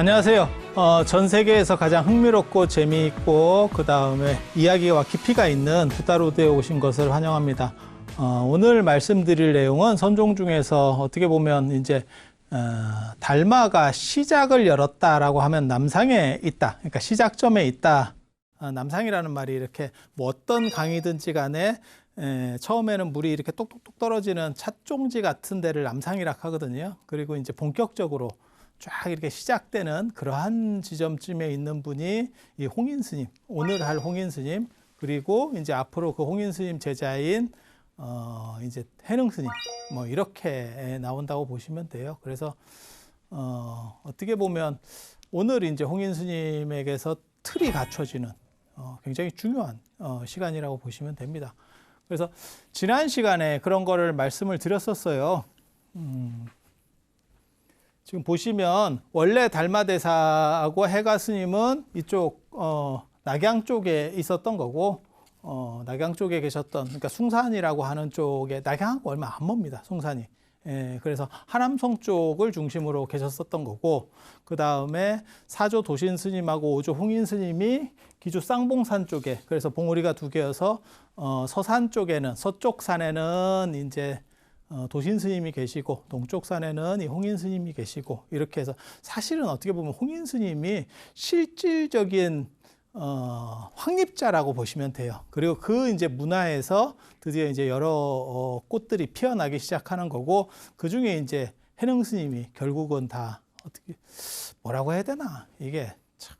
안녕하세요. 전 세계에서 가장 흥미롭고 재미있고 그 다음에 이야기와 깊이가 있는 부다로드에 오신 것을 환영합니다. 오늘 말씀드릴 내용은 선종 중에서 어떻게 보면 이제 달마가 시작을 열었다라고 하면 남상에 있다. 그러니까 시작점에 있다. 남상이라는 말이 이렇게 뭐 어떤 강이든지 간에 처음에는 물이 이렇게 똑똑똑 떨어지는 찻종지 같은 데를 남상이라 하거든요. 그리고 이제 본격적으로 쫙 이렇게 시작되는 그러한 지점쯤에 있는 분이 이 홍인 스님, 오늘 할 홍인 스님, 그리고 이제 앞으로 그 홍인 스님 제자인 이제 해능 스님, 뭐 이렇게 나온다고 보시면 돼요. 그래서 어떻게 보면 오늘 이제 홍인 스님에게서 틀이 갖춰지는 굉장히 중요한 시간이라고 보시면 됩니다. 그래서 지난 시간에 그런 거를 말씀을 드렸었어요. 지금 보시면 원래 달마대사하고 해가 스님은 이쪽 낙양 쪽에 있었던 거고 낙양 쪽에 계셨던, 그러니까 숭산이라고 하는 쪽에, 낙양하고 얼마 안 멉니다, 숭산이. 그래서 하남성 쪽을 중심으로 계셨었던 거고, 그 다음에 사조 도신 스님하고 오조 홍인 스님이 기주 쌍봉산 쪽에, 그래서 봉우리가 두 개여서 서산 쪽에는, 서쪽 산에는 이제 도신 스님이 계시고 동쪽 산에는 이 홍인 스님이 계시고, 이렇게 해서 사실은 어떻게 보면 홍인 스님이 실질적인 확립자라고 보시면 돼요. 그리고 그 이제 문화에서 드디어 이제 여러 꽃들이 피어나기 시작하는 거고, 그 중에 이제 해능 스님이 결국은 다 어떻게 뭐라고 해야 되나, 이게 참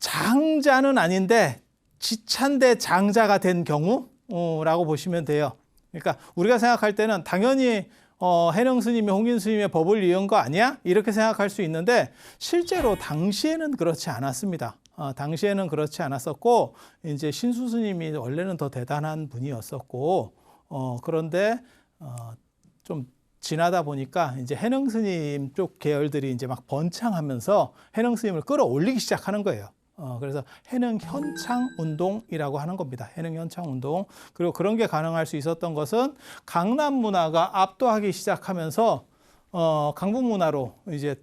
장자는 아닌데 지찬대 장자가 된 경우라고 보시면 돼요. 그러니까 우리가 생각할 때는 당연히 해능 스님이 홍인 스님의 법을 이은 거 아니야? 이렇게 생각할 수 있는데, 실제로 당시에는 그렇지 않았습니다. 당시에는 그렇지 않았었고, 이제 신수 스님이 원래는 더 대단한 분이었었고, 그런데 좀 지나다 보니까 이제 해능 스님 쪽 계열들이 이제 막 번창하면서 해능 스님을 끌어올리기 시작하는 거예요. 그래서 해능 현창 운동이라고 하는 겁니다. 해능 현창 운동. 그리고 그런 게 가능할 수 있었던 것은 강남 문화가 압도하기 시작하면서 강북 문화로 이제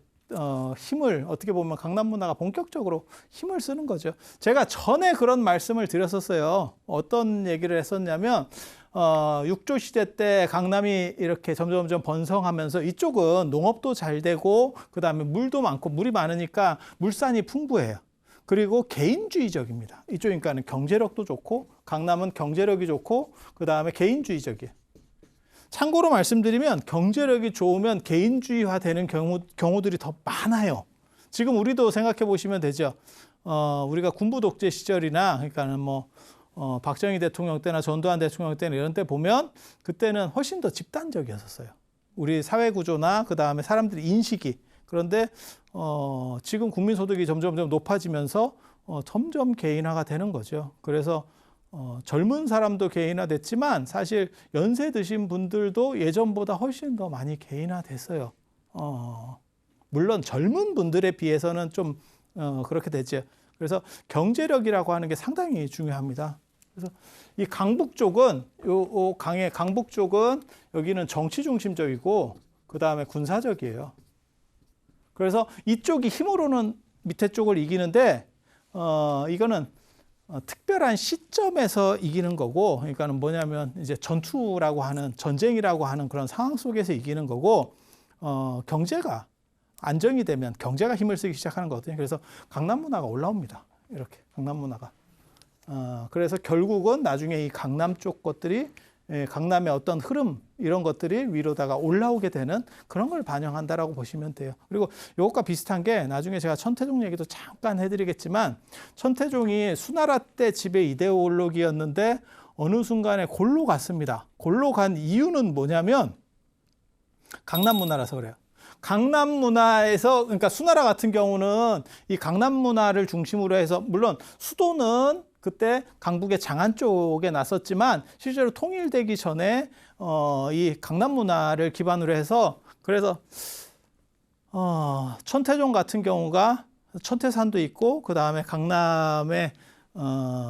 힘을, 어떻게 보면 강남 문화가 본격적으로 힘을 쓰는 거죠. 제가 전에 그런 말씀을 드렸었어요. 어떤 얘기를 했었냐면 육조 시대 때 강남이 이렇게 점점 번성하면서 이쪽은 농업도 잘 되고, 그 다음에 물도 많고, 물이 많으니까 물산이 풍부해요. 그리고 개인주의적입니다. 이쪽이니까는 경제력도 좋고, 강남은 경제력이 좋고, 그 다음에 개인주의적이에요. 참고로 말씀드리면 경제력이 좋으면 개인주의화 되는 경우들이 더 많아요. 지금 우리도 생각해 보시면 되죠. 우리가 군부 독재 시절이나, 그러니까는 뭐 박정희 대통령 때나 전두환 대통령 때나 이런 때 보면 그때는 훨씬 더 집단적이었어요. 우리 사회 구조나 그 다음에 사람들의 인식이. 그런데 지금 국민소득이 점점 높아지면서 점점 개인화가 되는 거죠. 그래서 젊은 사람도 개인화됐지만 사실 연세 드신 분들도 예전보다 훨씬 더 많이 개인화됐어요. 물론 젊은 분들에 비해서는 좀 그렇게 됐죠. 그래서 경제력이라고 하는 게 상당히 중요합니다. 그래서 이 강북 쪽은, 요 강의 강북 쪽은 여기는 정치 중심적이고, 그 다음에 군사적이에요. 그래서 이쪽이 힘으로는 밑에 쪽을 이기는데, 이거는 특별한 시점에서 이기는 거고, 그러니까는 뭐냐면 이제 전투라고 하는, 전쟁이라고 하는 그런 상황 속에서 이기는 거고, 경제가 안정이 되면 경제가 힘을 쓰기 시작하는 거거든요. 그래서 강남 문화가 올라옵니다. 이렇게 강남 문화가. 그래서 결국은 나중에 이 강남 쪽 것들이, 강남의 어떤 흐름, 이런 것들이 위로다가 올라오게 되는 그런 걸 반영한다라고 보시면 돼요. 그리고 이것과 비슷한 게, 나중에 제가 천태종 얘기도 잠깐 해드리겠지만, 천태종이 수나라 때 지배 이데올로기였는데 어느 순간에 골로 갔습니다. 골로 간 이유는 뭐냐면 강남 문화라서 그래요. 강남 문화에서, 그러니까 수나라 같은 경우는 이 강남 문화를 중심으로 해서, 물론 수도는 그때 강북의 장안 쪽에 났었지만 실제로 통일되기 전에 이 강남 문화를 기반으로 해서, 그래서 천태종 같은 경우가 천태산도 있고, 그 다음에 강남에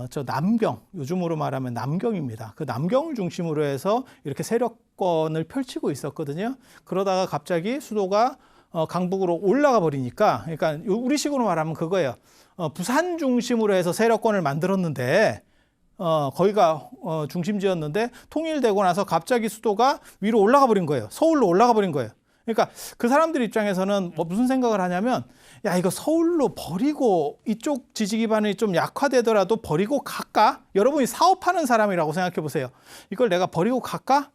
저 남경, 요즘으로 말하면 남경입니다. 그 남경을 중심으로 해서 이렇게 세력권을 펼치고 있었거든요. 그러다가 갑자기 수도가 강북으로 올라가 버리니까, 그러니까 우리식으로 말하면 그거예요. 부산 중심으로 해서 세력권을 만들었는데, 거기가 중심지였는데 통일되고 나서 갑자기 수도가 위로 올라가 버린 거예요. 서울로 올라가 버린 거예요. 그러니까 그 사람들 입장에서는 뭐 무슨 생각을 하냐면, 야, 이거 서울로 버리고 이쪽 지지 기반이 좀 약화되더라도 버리고 갈까? 여러분이 사업하는 사람이라고 생각해 보세요. 이걸 내가 버리고 갈까?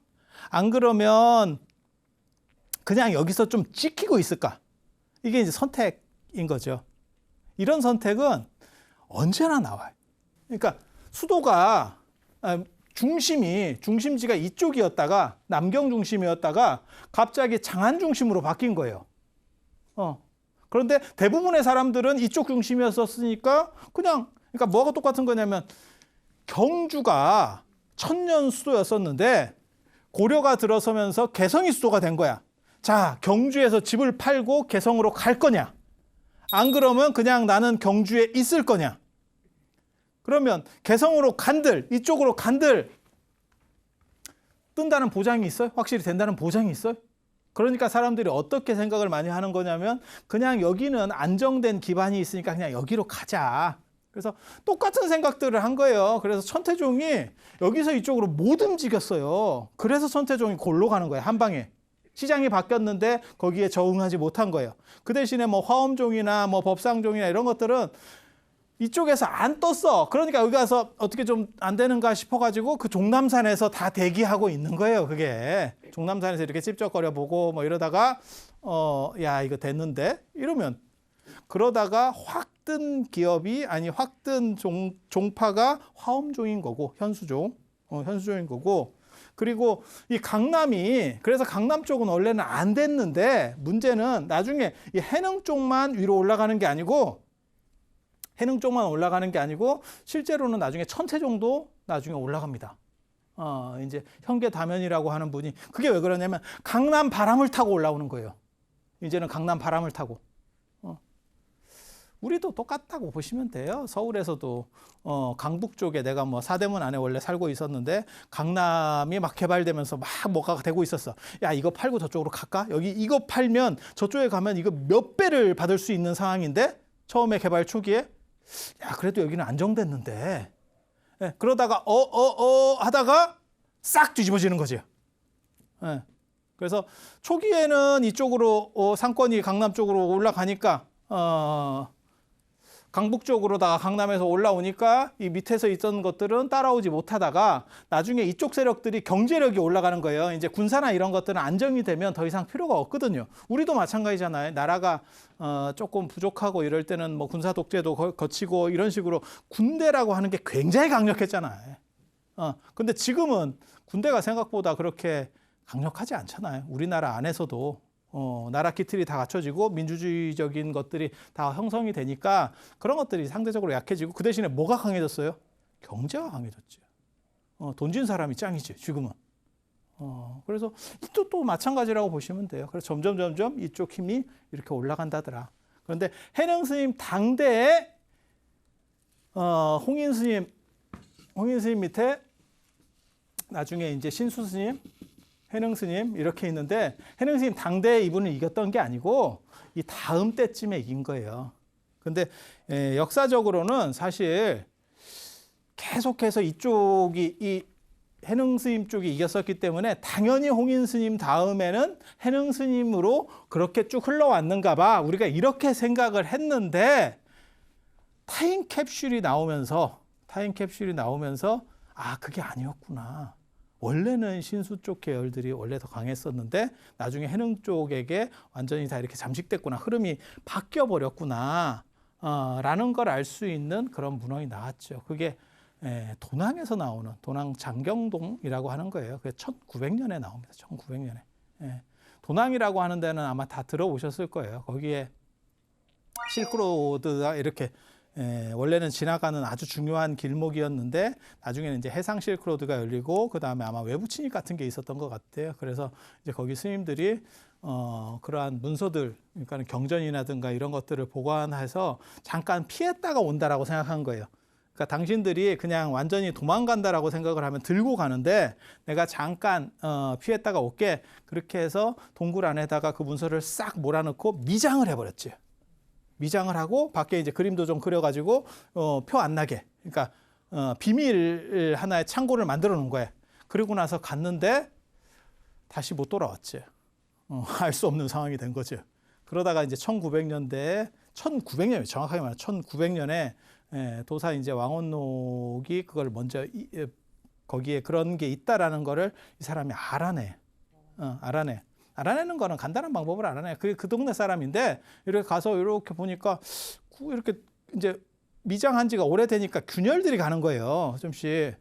안 그러면 그냥 여기서 좀 찍히고 있을까? 이게 이제 선택인 거죠. 이런 선택은 언제나 나와요. 그러니까 수도가 중심지가 이쪽이었다가 남경 중심이었다가 갑자기 장안 중심으로 바뀐 거예요. 그런데 대부분의 사람들은 이쪽 중심이었으니까 그러니까 뭐가 똑같은 거냐면 경주가 천년 수도였었는데 고려가 들어서면서 개성이 수도가 된 거야. 자, 경주에서 집을 팔고 개성으로 갈 거냐? 안 그러면 그냥 나는 경주에 있을 거냐? 그러면 개성으로 간들, 이쪽으로 간들 뜬다는 보장이 있어요? 확실히 된다는 보장이 있어요? 그러니까 사람들이 어떻게 생각을 많이 하는 거냐면 그냥 여기는 안정된 기반이 있으니까 그냥 여기로 가자. 그래서 똑같은 생각들을 한 거예요. 그래서 천태종이 여기서 이쪽으로 못 움직였어요. 그래서 천태종이 골로 가는 거예요. 한 방에. 시장이 바뀌었는데 거기에 적응하지 못한 거예요. 그 대신에 뭐 화엄종이나 뭐 법상종이나 이런 것들은 이쪽에서 안 떴어. 그러니까 여기 가서 어떻게 좀 안 되는가 싶어가지고 그 종남산에서 다 대기하고 있는 거예요. 그게 종남산에서 이렇게 찝쩍거려 보고 뭐 이러다가 야, 이거 됐는데 이러면 그러다가 확 뜬 기업이 확 뜬 종파가 화엄종인 거고 현수종인 거고. 그리고 이 강남이 그래서 강남 쪽은 원래는 안 됐는데 문제는 나중에 이 해능 쪽만 위로 올라가는 게 아니고 실제로는 나중에 천태종도 나중에 올라갑니다. 이제 현계다면이라고 하는 분이 그게 왜 그러냐면 강남 바람을 타고 올라오는 거예요. 이제는 강남 바람을 타고. 우리도 똑같다고 보시면 돼요. 서울에서도 강북 쪽에 내가 뭐 사대문 안에 원래 살고 있었는데 강남이 막 개발되면서 막 뭐가 되고 있었어. 야, 이거 팔고 저쪽으로 갈까? 여기 이거 팔면 저쪽에 가면 이거 몇 배를 받을 수 있는 상황인데 처음에 개발 초기에 야, 그래도 여기는 안정됐는데. 예, 그러다가 하다가 싹 뒤집어지는 거죠. 예, 그래서 초기에는 이쪽으로 상권이 강남 쪽으로 올라가니까 강북 쪽으로다가 강남에서 올라오니까 이 밑에서 있던 것들은 따라오지 못하다가 나중에 이쪽 세력들이 경제력이 올라가는 거예요. 이제 군사나 이런 것들은 안정이 되면 더 이상 필요가 없거든요. 우리도 마찬가지잖아요. 나라가 조금 부족하고 이럴 때는 뭐 군사 독재도 거치고 이런 식으로 군대라고 하는 게 굉장히 강력했잖아요. 근데 지금은 군대가 생각보다 그렇게 강력하지 않잖아요. 우리나라 안에서도 나라 기틀이 다 갖춰지고 민주주의적인 것들이 다 형성이 되니까 그런 것들이 상대적으로 약해지고 그 대신에 뭐가 강해졌어요? 경제가 강해졌죠. 돈 진 사람이 짱이지 지금은. 그래서 이것도 또 마찬가지라고 보시면 돼요. 그래서 점점 이쪽 힘이 이렇게 올라간다더라. 그런데 해능 스님 당대에 홍인 스님 밑에 나중에 이제 신수 스님, 해능 스님 이렇게 있는데 해능 스님 당대에 이분을 이겼던 게 아니고 이 다음 때쯤에 이긴 거예요. 근데 역사적으로는 사실 계속해서 이쪽이 이 해능 스님 쪽이 이겼었기 때문에 당연히 홍인 스님 다음에는 해능 스님으로 그렇게 쭉 흘러왔는가 봐. 우리가 이렇게 생각을 했는데 타임캡슐이 나오면서 아, 그게 아니었구나. 원래는 신수 쪽 계열들이 원래 더 강했었는데 나중에 해능 쪽에게 완전히 다 이렇게 잠식됐구나. 흐름이 바뀌어버렸구나. 라는 걸 알 수 있는 그런 문헌이 나왔죠. 그게 도낭에서 나오는 도낭 장경동이라고 하는 거예요. 그게 1900년에 나옵니다. 1900년에. 도낭이라고 하는 데는 아마 다 들어보셨을 거예요. 거기에 실크로드가 이렇게 원래는 지나가는 아주 중요한 길목이었는데 나중에는 이제 해상 실크로드가 열리고 그 다음에 아마 외부 침입 같은 게 있었던 것 같아요. 그래서 이제 거기 스님들이 그러한 문서들, 그러니까 경전이라든가 이런 것들을 보관해서 잠깐 피했다가 온다라고 생각한 거예요. 그러니까 당신들이 그냥 완전히 도망간다라고 생각을 하면 들고 가는데 내가 잠깐 피했다가 올게. 그렇게 해서 동굴 안에다가 그 문서를 싹 몰아넣고 미장을 해버렸지. 미장을 하고 밖에 이제 그림도 좀 그려가지고 표 안 나게. 그러니까 비밀 하나의 창고를 만들어 놓은 거예요. 그리고 나서 갔는데 다시 못 돌아왔지. 알 수 없는 상황이 된 거죠. 그러다가 이제 1900년대에 1900년 정확하게 말하면 1900년에 도사 이제 왕원록이 그걸 먼저 거기에 그런 게 있다라는 거를 이 사람이 알아내. 알아내는 거는 간단한 방법을 알아내. 그게 그 동네 사람인데 이렇게 가서 이렇게 보니까 이렇게 이제 미장한 지가 오래되니까 균열들이 가는 거예요. 좀씩.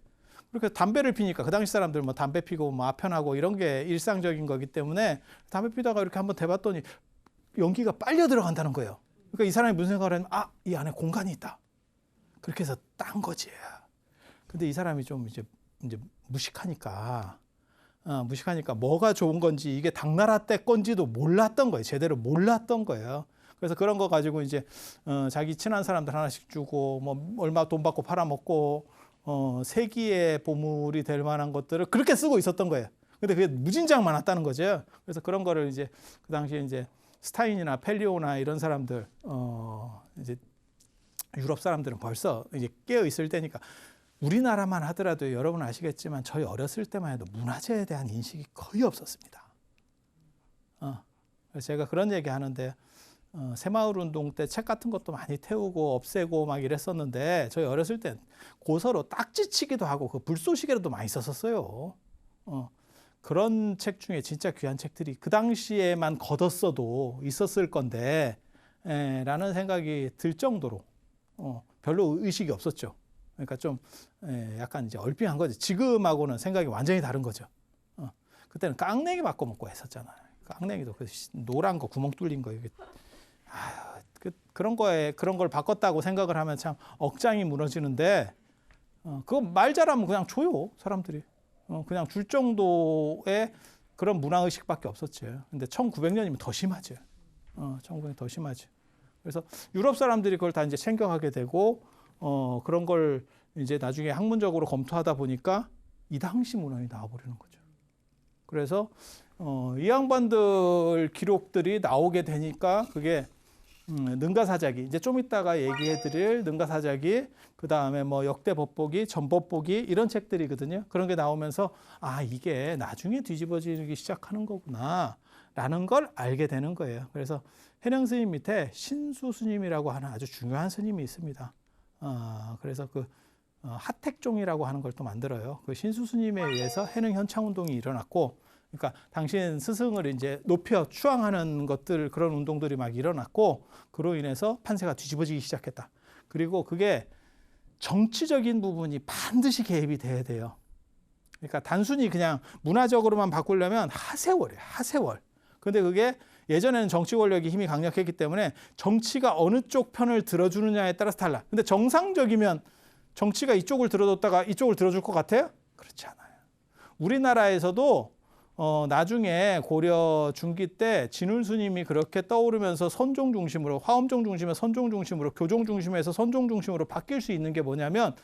그렇게 담배를 피니까 그 당시 사람들 뭐 담배 피고 뭐 아편하고 이런 게 일상적인 거기 때문에 담배 피다가 이렇게 한번 대봤더니 연기가 빨려 들어간다는 거예요. 그러니까 이 사람이 무슨 생각을 하면 이 안에 공간이 있다. 그렇게 해서 딴 거지. 근데 이 사람이 좀 이제 무식하니까 뭐가 좋은 건지 이게 당나라 때 건지도 몰랐던 거예요. 제대로 몰랐던 거예요. 그래서 그런 거 가지고 이제 자기 친한 사람들 하나씩 주고 뭐 얼마 돈 받고 팔아먹고 세기의 보물이 될 만한 것들을 그렇게 쓰고 있었던 거예요. 근데 그게 무진장 많았다는 거죠. 그래서 그런 거를 이제 그 당시에 이제 스타인이나 펠리오나 이런 사람들 이제 유럽 사람들은 벌써 이제 깨어 있을 때니까 우리나라만 하더라도 여러분 아시겠지만 저희 어렸을 때만 해도 문화재에 대한 인식이 거의 없었습니다. 그래서 제가 그런 얘기 하는데 새마을 운동 때 책 같은 것도 많이 태우고 없애고 막 이랬었는데 저희 어렸을 땐 고서로 딱지치기도 하고 그 불쏘시개로도 많이 썼었어요. 그런 책 중에 진짜 귀한 책들이 그 당시에만 걷었어도 있었을 건데 라는 생각이 들 정도로 별로 의식이 없었죠. 그러니까 좀 약간 이제 얼핏한 거지. 지금하고는 생각이 완전히 다른 거죠. 그때는 깡냉이 바꿔 먹고 했었잖아요. 깡냉이도 그 노란 거 구멍 뚫린 거 이게 그런 걸 바꿨다고 생각을 하면 참 억장이 무너지는데 그거 말 잘하면 그냥 줘요 사람들이. 그냥 줄 정도의 그런 문화의식밖에 없었지. 근데 1900년이면 더 심하지. 1900년 더 심하지. 그래서 유럽 사람들이 그걸 다 이제 챙겨가게 되고 그런 걸 이제 나중에 학문적으로 검토하다 보니까 이 당시 문헌이 나와버리는 거죠. 그래서 이 양반들 기록들이 나오게 되니까 그게 능가사자기 이제 좀 이따가 얘기해드릴 능가사자기 그 다음에 뭐 역대법보기, 전법보기 이런 책들이거든요. 그런 게 나오면서 이게 나중에 뒤집어지기 시작하는 거구나라는 걸 알게 되는 거예요. 그래서 해령 스님 밑에 신수 스님이라고 하는 아주 중요한 스님이 있습니다. 그래서 그 하택종이라고 하는 걸 또 만들어요. 그 신수 스님에 의해서 해능 현창 운동이 일어났고, 그러니까 당신 스승을 이제 높여 추앙하는 것들 그런 운동들이 막 일어났고, 그로 인해서 판세가 뒤집어지기 시작했다. 그리고 그게 정치적인 부분이 반드시 개입이 돼야 돼요. 그러니까 단순히 그냥 문화적으로만 바꾸려면 하세월이에요. 하세월. 근데 그게 예전에는 정치 권력이 힘이 강력했기 때문에 정치가 어느 쪽 편을 들어주느냐에 따라서 달라. 근데 정상적이면 정치가 이쪽을 들어줬다가 이쪽을 들어줄 것 같아요? 그렇지 않아요. 우리나라에서도 나중에 고려 중기 때 진울 스님이 그렇게 떠오르면서 선종 중심으로, 화엄종 중심에 선종 중심으로, 교종 중심에서 선종 중심으로 바뀔 수 있는 게 뭐냐면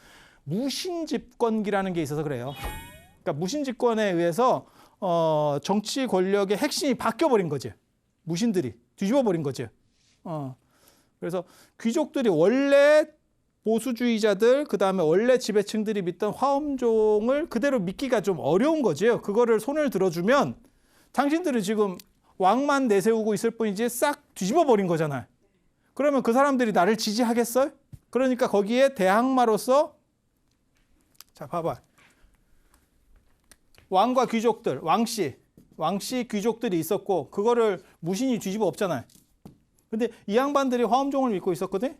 무신집권기라는 게 있어서 그래요. 그러니까 무신집권에 의해서 정치 권력의 핵심이 바뀌어버린 거지. 무신들이 뒤집어버린 거지. 그래서 귀족들이 원래 보수주의자들, 그 다음에 원래 지배층들이 믿던 화엄종을 그대로 믿기가 좀 어려운 거죠. 그거를 손을 들어주면 당신들이 지금 왕만 내세우고 있을 뿐이지 싹 뒤집어버린 거잖아요. 그러면 그 사람들이 나를 지지하겠어요? 그러니까 거기에 대항마로서, 자, 봐봐. 왕과 귀족들, 왕씨 귀족들이 있었고, 그거를 무신이 뒤집어 엎잖아요. 근데 이 양반들이 화엄종을 믿고 있었거든?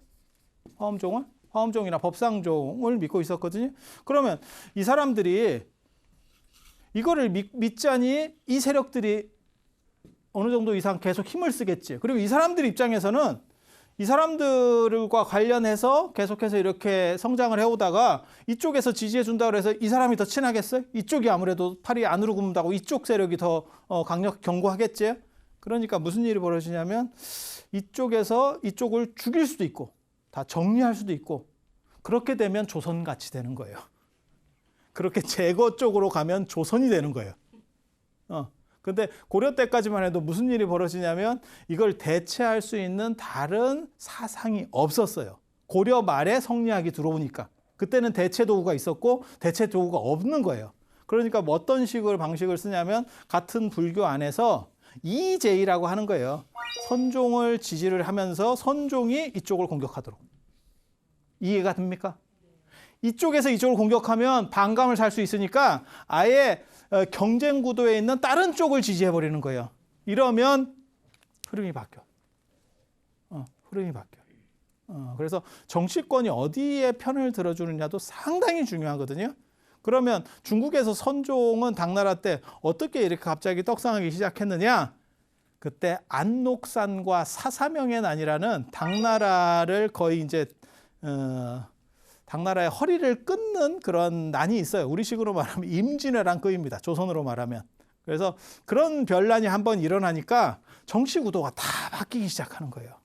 화엄종이나 법상종을 믿고 있었거든요. 그러면 이 사람들이 이거를 믿자니 이 세력들이 어느 정도 이상 계속 힘을 쓰겠지. 그리고 이 사람들 입장에서는 이 사람들과 관련해서 계속해서 이렇게 성장을 해오다가 이쪽에서 지지해 준다고 해서 이 사람이 더 친하겠어요? 이쪽이 아무래도 팔이 안으로 굽는다고 이쪽 세력이 더 견고하겠지? 그러니까 무슨 일이 벌어지냐면 이쪽에서 이쪽을 죽일 수도 있고 다 정리할 수도 있고, 그렇게 되면 조선같이 되는 거예요. 그렇게 제거 쪽으로 가면 조선이 되는 거예요. 근데 고려 때까지만 해도 무슨 일이 벌어지냐면 이걸 대체할 수 있는 다른 사상이 없었어요. 고려 말에 성리학이 들어오니까. 그때는 대체 도구가 있었고 대체 도구가 없는 거예요. 그러니까 뭐 어떤 식으로 방식을 쓰냐면 같은 불교 안에서 이제이라고 하는 거예요. 선종을 지지를 하면서 선종이 이쪽을 공격하도록. 이해가 됩니까? 이쪽에서 이쪽을 공격하면 반감을 살 수 있으니까 아예 경쟁 구도에 있는 다른 쪽을 지지해버리는 거예요. 이러면 흐름이 바뀌어. 흐름이 바뀌어. 그래서 정치권이 어디에 편을 들어주느냐도 상당히 중요하거든요. 그러면 중국에서 선종은 당나라 때 어떻게 이렇게 갑자기 떡상하기 시작했느냐? 그때 안녹산과 사사명의 난이라는 당나라를 거의 이제 당나라의 허리를 끊는 그런 난이 있어요. 우리식으로 말하면 임진왜란 급입니다. 조선으로 말하면. 그래서 그런 변란이 한번 일어나니까 정치 구도가 다 바뀌기 시작하는 거예요.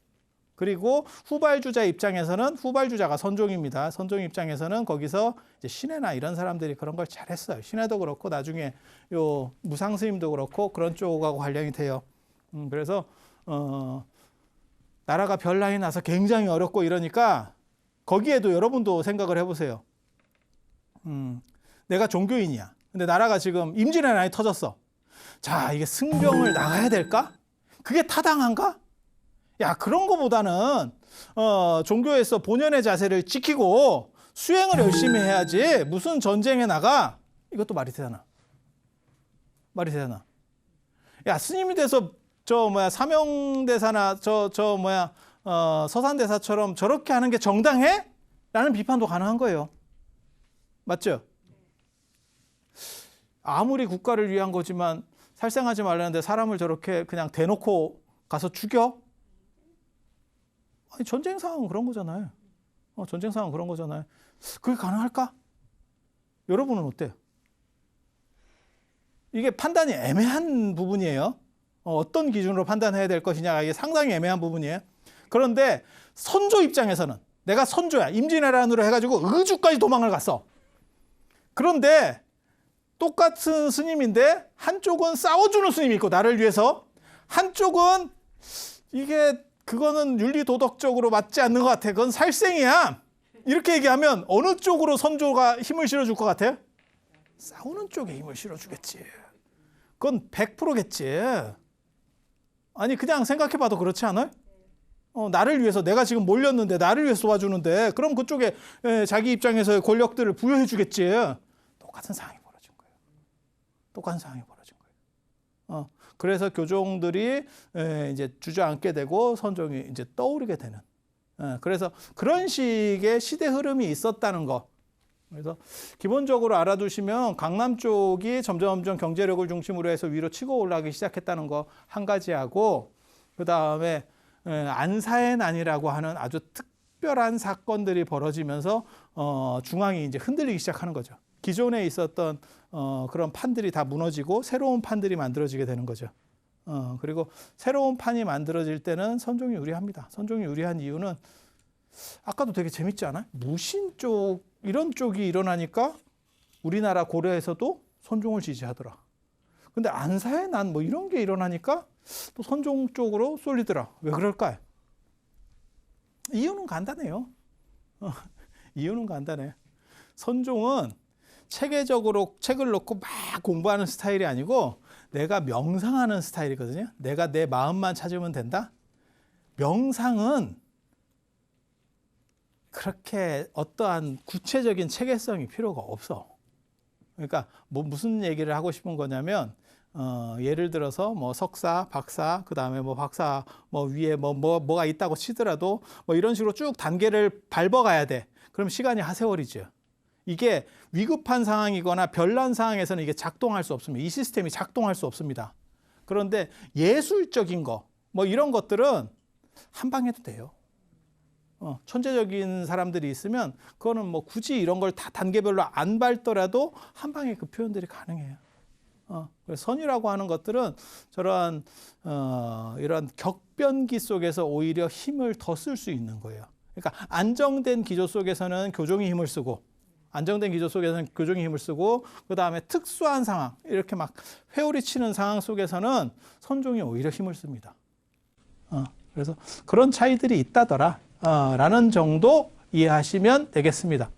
그리고 후발주자 입장에서는 후발주자가 선종입니다. 선종 입장에서는 거기서 이제 신해나 이런 사람들이 그런 걸 잘했어요. 신해도 그렇고 나중에 요 무상스님도 그렇고 그런 쪽하고 관련이 돼요. 그래서 나라가 변란이 나서 굉장히 어렵고 이러니까 거기에도 여러분도 생각을 해보세요. 내가 종교인이야. 근데 나라가 지금 임진왜란이 터졌어. 자, 이게 승병을 나가야 될까? 그게 타당한가? 야, 그런 거보다는 종교에서 본연의 자세를 지키고 수행을 열심히 해야지 무슨 전쟁에 나가? 이것도 말이 되잖아. 말이 되잖아. 야, 스님이 돼서 사명대사나 서산대사처럼 저렇게 하는 게 정당해? 라는 비판도 가능한 거예요. 맞죠? 아무리 국가를 위한 거지만 살생하지 말라는데 사람을 저렇게 그냥 대놓고 가서 죽여? 아니, 전쟁 상황은 그런 거잖아요. 전쟁 상황은 그런 거잖아요. 그게 가능할까? 여러분은 어때요? 이게 판단이 애매한 부분이에요. 어떤 기준으로 판단해야 될 것이냐, 이게 상당히 애매한 부분이에요. 그런데 선조 입장에서는 내가 선조야. 임진왜란으로 해가지고 의주까지 도망을 갔어. 그런데 똑같은 스님인데 한쪽은 싸워주는 스님이 있고 나를 위해서, 한쪽은 이게 그거는 윤리 도덕적으로 맞지 않는 것 같아. 그건 살생이야. 이렇게 얘기하면 어느 쪽으로 선조가 힘을 실어줄 것 같아요? 싸우는 쪽에 힘을 실어주겠지. 그건 100%겠지. 아니, 그냥 생각해봐도 그렇지 않아요? 나를 위해서, 내가 지금 몰렸는데 나를 위해서 도와주는데 그럼 그쪽에 자기 입장에서의 권력들을 부여해 주겠지. 똑같은 상황이 벌어진 거예요. 똑같은 상황이 벌어진 거예요. 그래서 교종들이 이제 주저앉게 되고 선종이 이제 떠오르게 되는. 그래서 그런 식의 시대 흐름이 있었다는 거. 그래서 기본적으로 알아두시면 강남 쪽이 점점 경제력을 중심으로 해서 위로 치고 올라가기 시작했다는 거 한 가지하고, 그 다음에 안사의 난이라고 하는 아주 특별한 사건들이 벌어지면서 중앙이 이제 흔들리기 시작하는 거죠. 기존에 있었던 그런 판들이 다 무너지고 새로운 판들이 만들어지게 되는 거죠. 그리고 새로운 판이 만들어질 때는 선종이 유리합니다. 선종이 유리한 이유는 아까도 되게 재밌지 않아요? 무신 쪽 이런 쪽이 일어나니까 우리나라 고려에서도 선종을 지지하더라. 근데 안사의 난 뭐 이런 게 일어나니까 또 선종 쪽으로 쏠리더라. 왜 그럴까요? 이유는 간단해요. 이유는 간단해. 선종은 체계적으로 책을 놓고 막 공부하는 스타일이 아니고 내가 명상하는 스타일이거든요. 내가 내 마음만 찾으면 된다. 명상은 그렇게 어떠한 구체적인 체계성이 필요가 없어. 그러니까 무슨 얘기를 하고 싶은 거냐면 예를 들어서 뭐 석사, 박사, 그 다음에 뭐 박사 뭐 위에 뭐가 있다고 치더라도 뭐 이런 식으로 쭉 단계를 밟아가야 돼. 그럼 시간이 하세월이죠. 이게 위급한 상황이거나 별난 상황에서는 이게 작동할 수 없습니다. 이 시스템이 작동할 수 없습니다. 그런데 예술적인 거, 뭐 이런 것들은 한 방에 해도 돼요. 천재적인 사람들이 있으면 그거는 뭐 굳이 이런 걸 다 단계별로 안 밟더라도 한 방에 그 표현들이 가능해요. 그래서 선이라고 하는 것들은 저런 이런 격변기 속에서 오히려 힘을 더 쓸 수 있는 거예요. 그러니까 안정된 기조 속에서는 교종이 힘을 쓰고 안정된 기조 속에서는 교종이 힘을 쓰고 그다음에 특수한 상황 이렇게 막 회오리 치는 상황 속에서는 선종이 오히려 힘을 씁니다. 그래서 그런 차이들이 있다더라 라는 정도 이해하시면 되겠습니다.